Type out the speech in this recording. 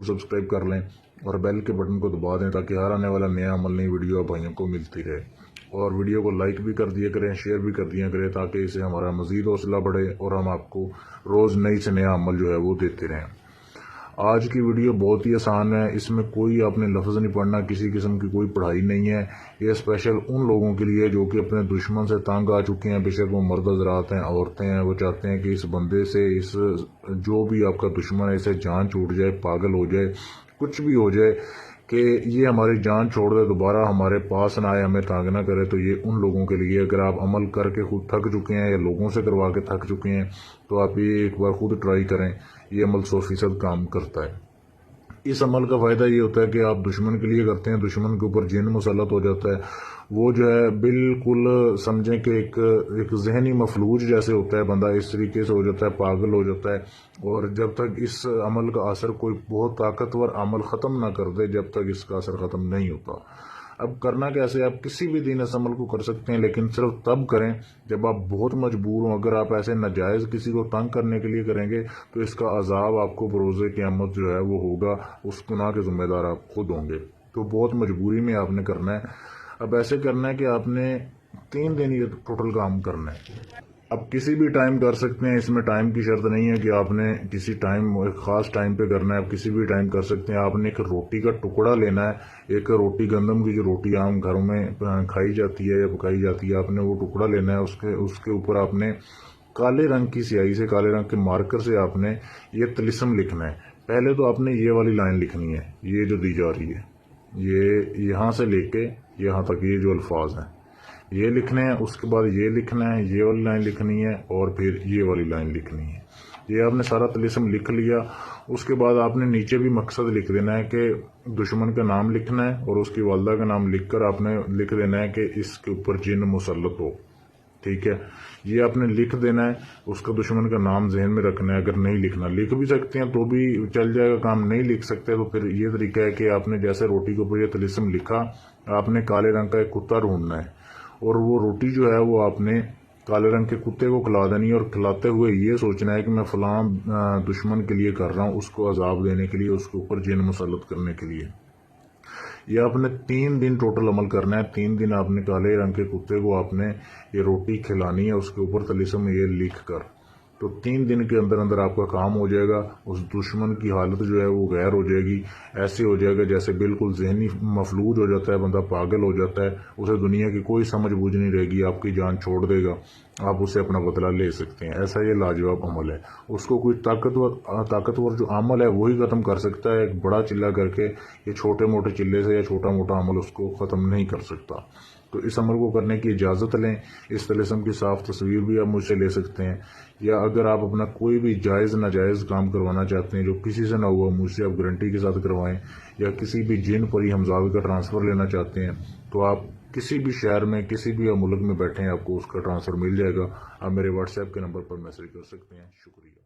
Subscribe कर लें और बेल के बटन को दबा दें ताकि हर आने वाला नया अमल, नई वीडियो आप भाइयों को मिलती रहे। और वीडियो को लाइक भी कर दिया करें, शेयर भी कर दिया करें ताकि इससे हमारा मज़ीद हौसला बढ़े और हम आपको रोज़ नई से नया अमल जो है वो देते रहें। आज की वीडियो बहुत ही आसान है, इसमें कोई आपने लफ्ज़ नहीं पढ़ना, किसी किस्म की कोई पढ़ाई नहीं है। ये स्पेशल उन लोगों के लिए जो कि अपने दुश्मन से तंग आ चुके हैं, बेशक वो मर्द हज़रात हैं, औरतें हैं। वो चाहते हैं कि इस बंदे से, इस जो भी आपका दुश्मन है, इसे जान छूट जाए, पागल हो जाए, कुछ भी हो जाए कि ये हमारी जान छोड़ दे, दोबारा हमारे पास ना आए, हमें तंग ना करे। तो ये उन लोगों के लिए, अगर आप अमल करके खुद थक चुके हैं या लोगों से करवा के थक चुके हैं, तो आप ये एक बार खुद ट्राई करें। ये अमल 100% काम करता है। इस अमल का फ़ायदा ये होता है कि आप दुश्मन के लिए करते हैं, दुश्मन के ऊपर जिन मुसल्लत हो जाता है। वो जो है बिल्कुल समझें कि एक जहनी मफलूज जैसे होता है बंदा, इस तरीके से हो जाता है, पागल हो जाता है। और जब तक इस अमल का असर, कोई बहुत ताकतवर अमल ख़त्म ना कर दे, जब तक इसका असर ख़त्म नहीं होता। अब करना कैसे? आप किसी भी दिन इस अमल को कर सकते हैं, लेकिन सिर्फ तब करें जब आप बहुत मजबूर हों। अगर आप ऐसे नाजायज़ किसी को तंग करने के लिए करेंगे तो इसका अजाब आपको बरोज़े क़यामत जो है वो होगा, उस गुनाह के ज़िम्मेदार आप खुद होंगे। तो बहुत मजबूरी में आपने करना है। अब ऐसे करना है कि आपने 3 दिन ये टोटल काम करना है। अब किसी भी टाइम कर सकते हैं, इसमें टाइम की शर्त नहीं है कि आपने किसी टाइम, एक ख़ास टाइम पे करना है। आप किसी भी टाइम कर सकते हैं। आपने एक रोटी का टुकड़ा लेना है, एक रोटी, गंदम की जो रोटी आम घरों में खाई जाती है या पकाई जाती है, आपने वो टुकड़ा लेना है। उसके ऊपर आपने काले रंग की स्याही से, काले रंग के मार्कर से आपने ये तिलिस्म लिखना है। पहले तो आपने ये वाली लाइन लिखनी है, ये जो दी जा रही है, ये यहाँ से लेके यहाँ तक, ये जो अल्फाज हैं ये लिखने हैं। उसके बाद ये लिखना है, ये वाली लाइन लिखनी है, और फिर ये वाली लाइन लिखनी है। ये आपने सारा तिलिस्म लिख लिया। उसके बाद आपने नीचे भी मकसद लिख देना है कि दुश्मन का नाम लिखना है और उसकी वालदा का नाम लिखकर आपने लिख देना है कि इसके ऊपर जिन मुसल्लत हो। ठीक है, ये आपने लिख देना है। उसका दुश्मन का नाम जहन में रखना है। अगर नहीं लिखना, लिख भी सकते हैं तो भी चल जाएगा काम। नहीं लिख सकते तो फिर ये तरीका है कि आपने जैसे रोटी के ऊपर ये तिलिस्म लिखा, आपने काले रंग का एक कुत्ता ढूंढना है और वो रोटी जो है वो आपने काले रंग के कुत्ते को खिला देनी है। और खिलाते हुए ये सोचना है कि मैं फलां दुश्मन के लिए कर रहा हूँ, उसको अजाब देने के लिए, उसके ऊपर जिन मुसल्लत करने के लिए। ये आपने 3 दिन टोटल अमल करना है। 3 दिन आपने काले रंग के कुत्ते को आपने ये रोटी खिलानी है, उसके ऊपर तिलिस्म ये लिख कर। तो 3 दिन के अंदर अंदर आपका काम हो जाएगा। उस दुश्मन की हालत जो है वो गैर हो जाएगी। ऐसे हो जाएगा जैसे बिल्कुल जहनी मफलूज हो जाता है बंदा, पागल हो जाता है, उसे दुनिया की कोई समझ बूझ नहीं रहेगी, आपकी जान छोड़ देगा, आप उससे अपना बदला ले सकते हैं। ऐसा ये लाजवाब अमल है। उसको कोई ताकतवर जो अमल है वही ख़त्म कर सकता है। एक बड़ा चिल्ला करके ये छोटे मोटे चिल्ले से या छोटा मोटा अमल उसको ख़त्म नहीं कर सकता। तो इस अमल को करने की इजाज़त लें। इस तिलिस्म की साफ तस्वीर भी आप मुझसे ले सकते हैं, या अगर आप अपना कोई भी जायज़ नाजायज़ काम करवाना चाहते हैं जो किसी से ना हुआ, मुझसे आप गारंटी के साथ करवाएं। या किसी भी जिन परी हमजाद का ट्रांसफ़र लेना चाहते हैं तो आप किसी भी शहर में, किसी भी मुल्क में बैठे हैं, आपको उसका ट्रांसफ़र मिल जाएगा। आप मेरे व्हाट्सएप के नंबर पर मैसेज कर सकते हैं। शुक्रिया।